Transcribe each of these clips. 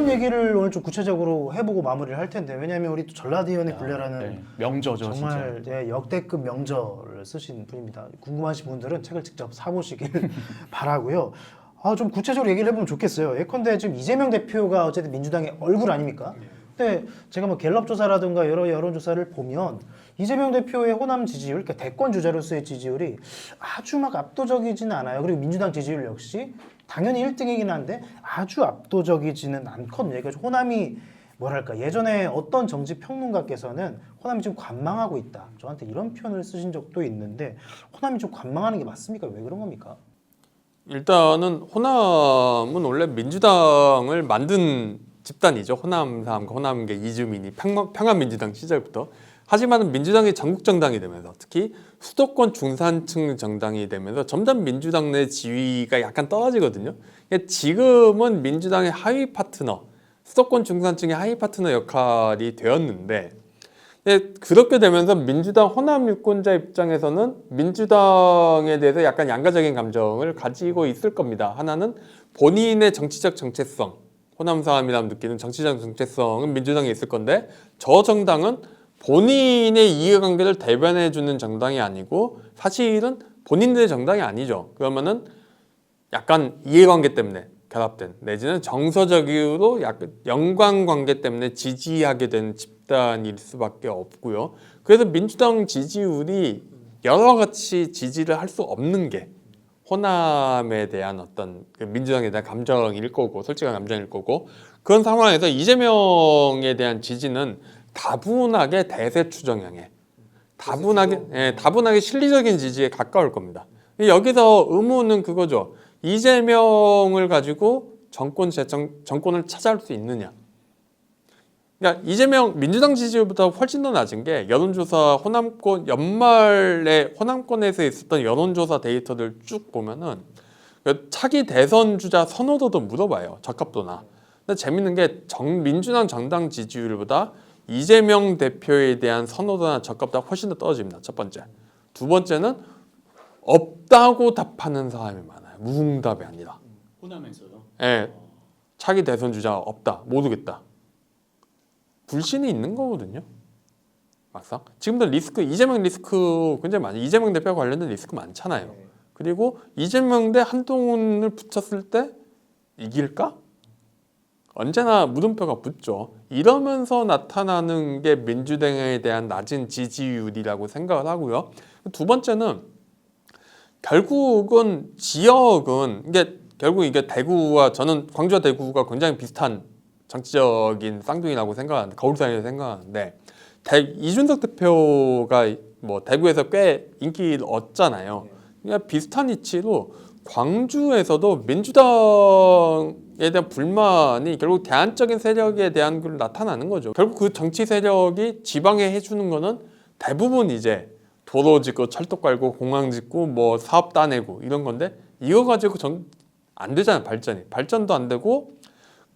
이런 얘기를 오늘 좀 구체적으로 해보고 마무리를 할 텐데, 왜냐하면 우리 또 전라디언의 굴레라는 네, 명저죠. 정말 진짜. 역대급 명저를 쓰신 분입니다. 궁금하신 분들은 책을 직접 사보시길 바라고요. 좀 구체적으로 얘기를 해보면 좋겠어요. 예컨대 지금 이재명 대표가 어쨌든 민주당의 얼굴 아닙니까? 근데 제가 뭐 갤럽 조사라든가 여러 여론조사를 보면 이재명 대표의 호남 지지율, 그러니까 대권 주자로서의 지지율이 아주 막 압도적이지는 않아요. 그리고 민주당 지지율 역시 당연히 1등이긴 한데 아주 압도적이지는 않거든요. 그러니까 호남이 뭐랄까, 예전에 어떤 정치 평론가께서는 호남이 좀 관망하고 있다, 저한테 이런 표현을 쓰신 적도 있는데, 호남이 좀 관망하는 게 맞습니까? 왜 그런 겁니까? 일단은 호남은 원래 민주당을 만든 집단이죠. 호남 사람과 호남계 이주민이 평안민주당 시절부터. 하지만 민주당이 전국 정당이 되면서, 특히 수도권 중산층 정당이 되면서 점점 민주당 내 지위가 약간 떨어지거든요. 지금은 민주당의 하위 파트너, 수도권 중산층의 하위 파트너 역할이 되었는데, 그렇게 되면서 민주당 호남 유권자 입장에서는 민주당에 대해서 약간 양가적인 감정을 가지고 있을 겁니다. 하나는 본인의 정치적 정체성, 호남 사람이라면 느끼는 정치적 정체성은 민주당에 있을 건데, 저 정당은 본인의 이해관계를 대변해주는 정당이 아니고 사실은 본인들의 정당이 아니죠. 그러면은 약간 이해관계 때문에 결합된, 내지는 정서적으로 약간 연관관계 때문에 지지하게 된 집단일 수밖에 없고요. 그래서 민주당 지지율이 여러 가지 지지를 할 수 없는 게 호남에 대한 어떤 민주당에 대한 감정일 거고, 솔직한 감정일 거고, 그런 상황에서 이재명에 대한 지지는 다분하게 대세 추정형에 다분하게 실리적인 지지에 가까울 겁니다. 여기서 의문은 그거죠. 이재명을 가지고 정권을 차지할 수 있느냐. 그러니까 이재명 민주당 지지율보다 훨씬 더 낮은 게, 여론조사 호남권 연말에 호남권에서 있었던 여론조사 데이터들 쭉 보면은 차기 대선 주자 선호도도 물어봐요. 적합도나. 근데 재밌는 게 민주당 정당 지지율보다 이재명 대표에 대한 선호도나 적합도가 훨씬 더 떨어집니다. 첫 번째. 두 번째는 없다고 답하는 사람이 많아요. 무응답이 아니라. 호남에서요? 예, 차기 대선 주자 없다, 모르겠다. 불신이 있는 거거든요. 막상 지금도 리스크, 이재명 리스크 굉장히 많아요. 이재명 대표와 관련된 리스크 많잖아요. 그리고 이재명 대 한동훈을 붙였을 때 이길까? 언제나 물음표가 붙죠. 이러면서 나타나는 게 민주당에 대한 낮은 지지율이라고 생각을 하고요. 두 번째는 결국은 지역은 결국 이게 대구와, 저는 광주와 대구가 굉장히 비슷한 정치적인 쌍둥이라고 생각하는데, 거울 사이라고 생각하는데, 이준석 대표가 뭐 대구에서 꽤 인기를 얻잖아요. 그냥 비슷한 이치로 광주에서도 민주당에 대한 불만이 결국 대안적인 세력에 대한 걸 나타나는 거죠. 결국 그 정치 세력이 지방에 해주는 거는 대부분 이제 도로 짓고 철도 깔고 공항 짓고 뭐 사업 따내고 이런 건데, 이거 가지고 안 되잖아요. 발전도 안 되고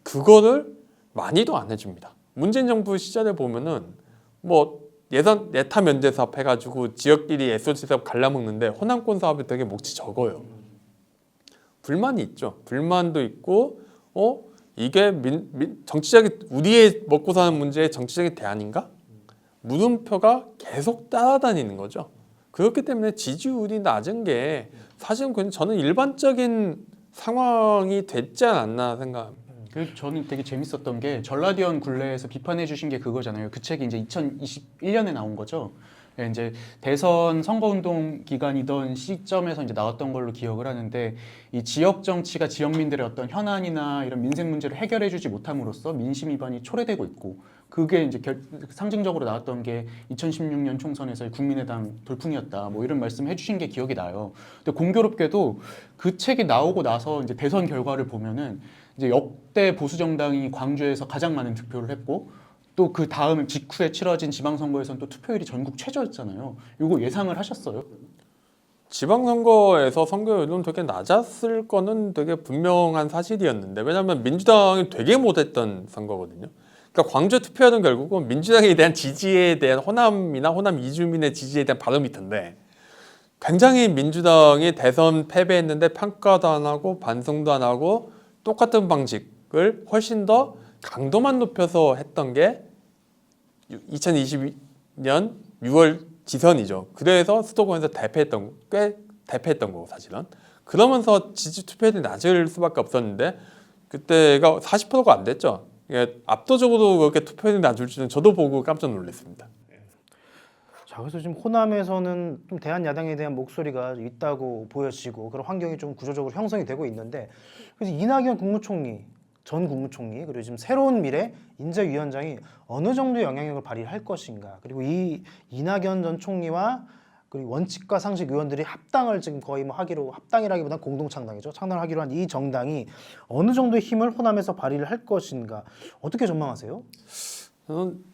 그거를 많이도 안 해줍니다. 문재인 정부 시절에 보면은 뭐 예산 예타 면제 사업 해가지고 지역끼리 SOC 사업 갈라먹는데, 호남권 사업이 되게 몫이 적어요. 불만이 있죠. 불만도 있고, 이게 정치적인, 우리의 먹고 사는 문제의 정치적인 대안인가? 물음표가 계속 따라다니는 거죠. 그렇기 때문에 지지율이 낮은 게 사실은 저는 일반적인 상황이 됐지 않았나 생각합니다. 그래서 저는 되게 재밌었던 게, 전라디언 굴레에서 비판해 주신 게 그거잖아요. 그 책이 이제 2021년에 나온 거죠. 예, 이제 대선 선거운동 기간이던 시점에서 이제 나왔던 걸로 기억을 하는데, 이 지역 정치가 지역민들의 어떤 현안이나 이런 민생 문제를 해결해주지 못함으로써 민심 위반이 초래되고 있고, 그게 이제 상징적으로 나왔던 게 2016년 총선에서의 국민의당 돌풍이었다, 뭐 이런 말씀 해주신 게 기억이 나요. 근데 공교롭게도 그 책이 나오고 나서 이제 대선 결과를 보면은 이제 역대 보수 정당이 광주에서 가장 많은 득표를 했고, 또 그 다음 직후에 치러진 지방선거에서는 또 투표율이 전국 최저였잖아요. 이거 예상을 하셨어요? 지방선거에서 선거율은 되게 낮았을 거는 되게 분명한 사실이었는데, 왜냐하면 민주당이 되게 못했던 선거거든요. 그러니까 광주 투표율은 결국은 민주당에 대한 지지에 대한 호남이나 호남 이주민의 지지에 대한 바로미터인데, 굉장히 민주당이 대선 패배했는데 평가도 안 하고 반성도 안 하고 똑같은 방식을 훨씬 더 강도만 높여서 했던 게 2022년 6월 지선이죠. 그래서 수도권에서 대패했던 거고 사실은. 그러면서 지지 투표율이 낮을 수밖에 없었는데 그때가 40%가 안 됐죠. 이게 압도적으로 그렇게 투표율이 낮을 줄은 저도 보고 깜짝 놀랐습니다. 자, 그래서 지금 호남에서는 좀 대한야당에 대한 목소리가 있다고 보여지고 그런 환경이 좀 구조적으로 형성이 되고 있는데 그래서 이낙연 국무총리, 전 국무총리 그리고 지금 새로운 미래 인재위원장이 어느 정도의 영향력을 발휘할 것인가 그리고 이 이낙연 전 총리와 그리고 원칙과 상식 의원들이 합당을 지금 거의 뭐 하기로 합당이라기보다는 공동 창당이죠. 창당을 하기로 한 이 정당이 어느 정도의 힘을 호남에서 발휘를 할 것인가 어떻게 전망하세요? 저는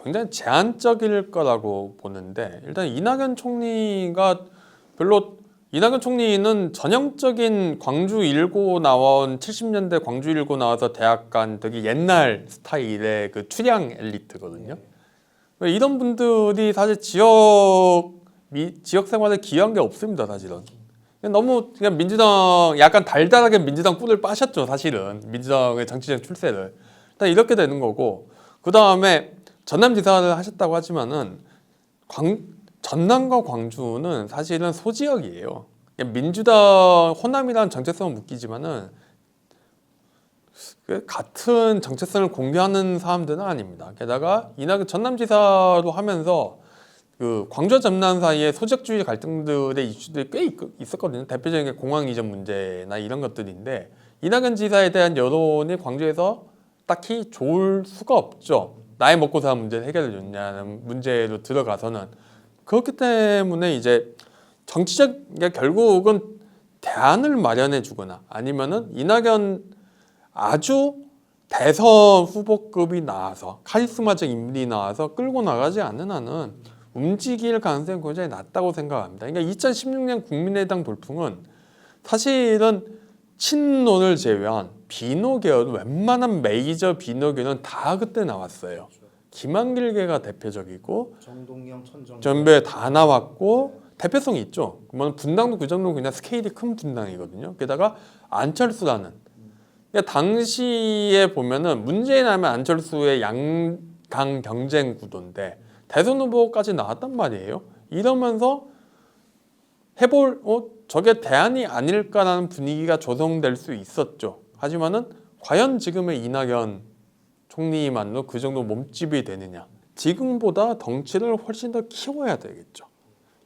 굉장히 제한적일 거라고 보는데 일단 이낙연 총리가 이낙연 총리는 전형적인 광주 일고 나온 70년대 광주 일고 나와서 대학 간 되게 옛날 스타일의 그 추량 엘리트거든요. 이런 분들이 사실 지역 생활에 기여한 게 없습니다, 사실은. 너무 그냥 민주당 약간 달달하게 민주당 꿀을 빠셨죠, 사실은. 민주당의 정치적 출세를. 일단 이렇게 되는 거고 그 다음에 전남지사를 하셨다고 하지만은 전남과 광주는 사실은 소지역이에요. 민주당 호남이라는 정체성은 묶이지만은 같은 정체성을 공유하는 사람들은 아닙니다. 게다가 이낙연 전남지사로 하면서 그 광주와 전남 사이에 소적주의 갈등들의 이슈들이 꽤 있었거든요. 대표적인 게 공항 이전 문제나 이런 것들인데 이낙연 지사에 대한 여론이 광주에서 딱히 좋을 수가 없죠. 나이 먹고 사는 문제를 해결해 줬냐는 문제로 들어가서는 그렇기 때문에 이제 결국은 대안을 마련해 주거나 아니면은 이낙연 아주 대선 후보급이 나와서 카리스마적 인물이 나와서 끌고 나가지 않는 한은 움직일 가능성이 굉장히 낮다고 생각합니다. 그러니까 2016년 국민의당 돌풍은 사실은 친노를 제외한 비노계열은 웬만한 메이저 비노계는 다 그때 나왔어요. 김한길계가 대표적이고 정동영, 전배 다 나왔고 대표성이 있죠. 그러면 분당도 그 정도 그냥 스케일이 큰 분당이거든요. 게다가 안철수라는 그러니까 당시에 보면은 문재인 하면 안철수의 양강 경쟁 구도인데 대선 후보까지 나왔단 말이에요. 이러면서 저게 대안이 아닐까라는 분위기가 조성될 수 있었죠. 하지만은 과연 지금의 이낙연 총리만으로 그 정도 몸집이 되느냐? 지금보다 덩치를 훨씬 더 키워야 되겠죠.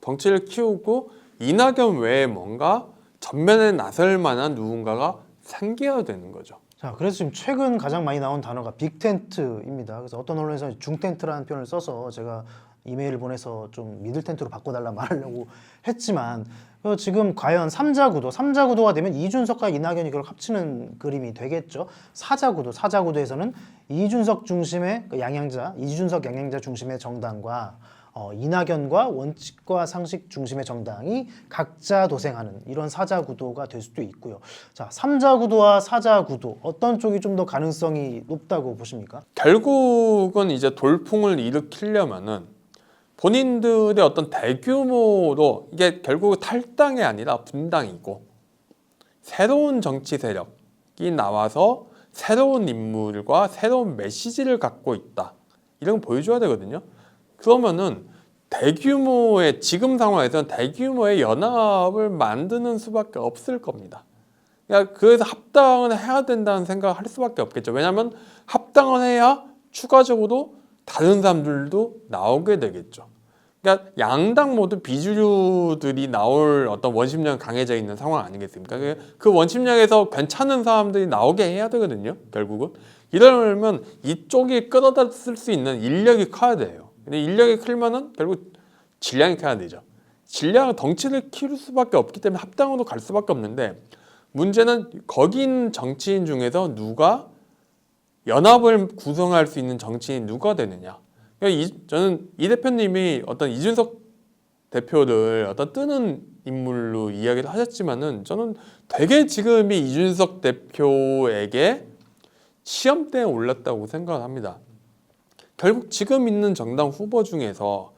덩치를 키우고 이낙연 외에 뭔가 전면에 나설 만한 누군가가 생겨야 되는 거죠. 자, 그래서 지금 최근 가장 많이 나온 단어가 빅텐트입니다. 그래서 어떤 언론에서 중텐트라는 표현을 써서 제가 이메일을 보내서 좀 미들텐트로 바꿔달라 말하려고 했지만 지금 과연 3자 구도가 되면 이준석과 이낙연이 그걸 합치는 그림이 되겠죠. 4자 구도에서는 이준석 양양자 중심의 정당과 이낙연과 원칙과 상식 중심의 정당이 각자 도생하는 이런 4자 구도가 될 수도 있고요. 자, 3자 구도와 4자 구도 어떤 쪽이 좀 더 가능성이 높다고 보십니까? 결국은 이제 돌풍을 일으키려면은 본인들의 어떤 대규모로 이게 결국 탈당이 아니라 분당이고 새로운 정치 세력이 나와서 새로운 인물과 새로운 메시지를 갖고 있다. 이런 거 보여줘야 되거든요. 그러면은 지금 상황에서는 대규모의 연합을 만드는 수밖에 없을 겁니다. 그래서 합당을 해야 된다는 생각을 할 수밖에 없겠죠. 왜냐하면 합당을 해야 추가적으로 다른 사람들도 나오게 되겠죠. 그러니까 양당 모두 비주류들이 나올 어떤 원심력 강해져 있는 상황 아니겠습니까? 그 원심력에서 괜찮은 사람들이 나오게 해야 되거든요. 결국은 이러려면 이쪽이 끌어다 쓸 수 있는 인력이 커야 돼요. 근데 인력이 크면은 결국 질량이 커야 되죠. 질량은 덩치를 키울 수밖에 없기 때문에 합당으로 갈 수밖에 없는데 문제는 거기 있는 정치인 중에서 누가 연합을 구성할 수 있는 정치인이 누가 되느냐. 저는 이 대표님이 어떤 이준석 대표를 어떤 뜨는 인물로 이야기를 하셨지만은 저는 되게 지금이 이준석 대표에게 시험대에 올랐다고 생각을 합니다. 결국 지금 있는 정당 후보 중에서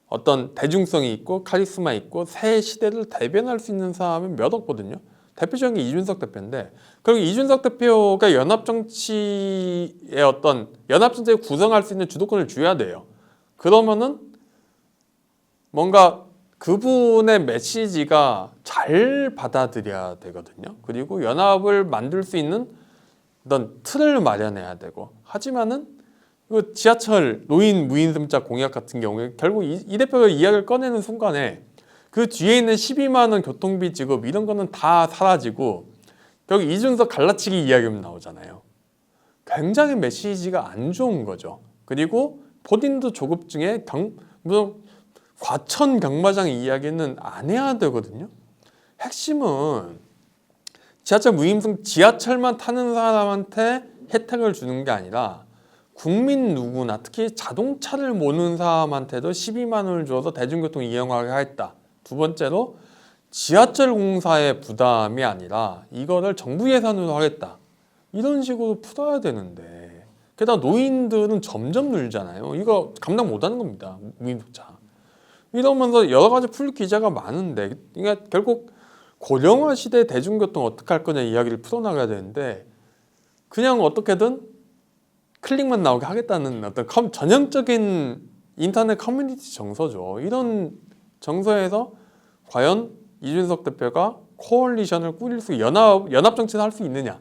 어떤 대중성이 있고 카리스마 있고 새 시대를 대변할 수 있는 사람은 몇 없거든요. 대표적인 게 이준석 대표인데 그리고 이준석 대표가 연합정치의 어떤 연합정치를 구성할 수 있는 주도권을 줘야 돼요. 그러면은 뭔가 그분의 메시지가 잘 받아들여야 되거든요. 그리고 연합을 만들 수 있는 어떤 틀을 마련해야 되고 하지만은 그 지하철 노인 무임승차 공약 같은 경우에 결국 이 대표가 이야기를 꺼내는 순간에 그 뒤에 있는 12만 원 교통비 지급 이런 거는 다 사라지고 결국 이준석 갈라치기 이야기만 나오잖아요. 굉장히 메시지가 안 좋은 거죠. 그리고 본인도 조급증에 무슨 과천 경마장 이야기는 안 해야 되거든요. 핵심은 지하철 무임승 지하철만 타는 사람한테 혜택을 주는 게 아니라 국민 누구나 특히 자동차를 모는 사람한테도 12만 원을 줘서 대중교통 이용하게 하겠다. 두 번째로 지하철 공사의 부담이 아니라 이거를 정부 예산으로 하겠다. 이런 식으로 풀어야 되는데 게다가 노인들은 점점 늘잖아요. 이거 감당 못하는 겁니다. 무임승차. 이러면서 여러 가지 풀 기제가 많은데 그러니까 결국 고령화 시대 대중교통 어떻게 할 거냐 이야기를 풀어나가야 되는데 그냥 어떻게든 클릭만 나오게 하겠다는 어떤 전형적인 인터넷 커뮤니티 정서죠. 이런 정서에서 과연 이준석 대표가 코얼리션을 꾸릴 수 연합 정치를 할 수 있느냐?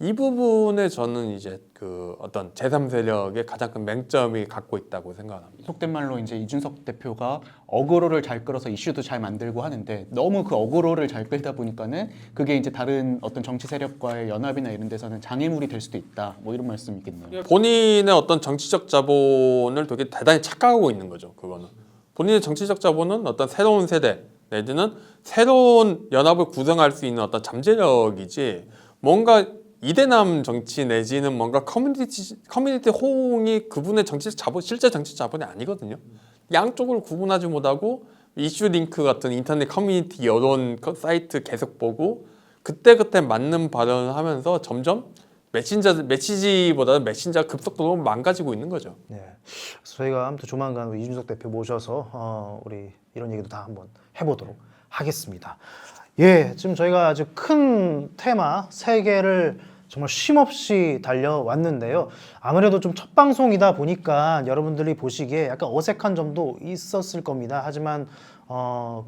이 부분에 저는 이제 그 어떤 제3세력의 가장 큰 맹점이 갖고 있다고 생각합니다. 속된 말로 이제 이준석 대표가 어그로를 잘 끌어서 이슈도 잘 만들고 하는데 너무 그 어그로를 잘 끌다 보니까는 그게 이제 다른 어떤 정치 세력과의 연합이나 이런 데서는 장애물이 될 수도 있다. 뭐 이런 말씀이겠네요. 본인의 어떤 정치적 자본을 되게 대단히 착각하고 있는 거죠. 그거는 본인의 정치적 자본은 어떤 새로운 세대 내지는 새로운 연합을 구성할 수 있는 어떤 잠재력이지 뭔가 이대남 정치 내지는 뭔가 커뮤니티 호응이 그분의 정치적 자본, 실제 정치 자본이 아니거든요. 양쪽을 구분하지 못하고 이슈 링크 같은 인터넷 커뮤니티 여론 사이트 계속 보고 그때그때 맞는 발언을 하면서 점점 메시지보다는 메신저 급속도로 망가지고 있는 거죠. 네. 그래서 저희가 아무튼 조만간 우리 이준석 대표 모셔서 우리 이런 얘기도 다 한번 해보도록 하겠습니다. 예, 지금 저희가 아주 큰 테마 3개를 정말 쉼없이 달려왔는데요. 아무래도 좀 첫 방송이다 보니까 여러분들이 보시기에 약간 어색한 점도 있었을 겁니다. 하지만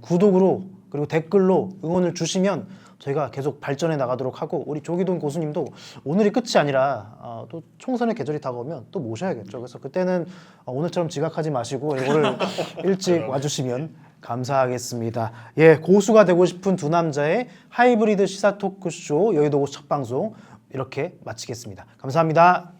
구독으로 그리고 댓글로 응원을 주시면 저희가 계속 발전해 나가도록 하고 우리 조기동 교수님도 오늘이 끝이 아니라 또 총선의 계절이 다가오면 또 모셔야겠죠. 그래서 그때는 오늘처럼 지각하지 마시고 이거를 일찍 와주시면 감사하겠습니다. 예, 고수가 되고 싶은 두 남자의 하이브리드 시사 토크쇼 여의도 첫 방송 이렇게 마치겠습니다. 감사합니다.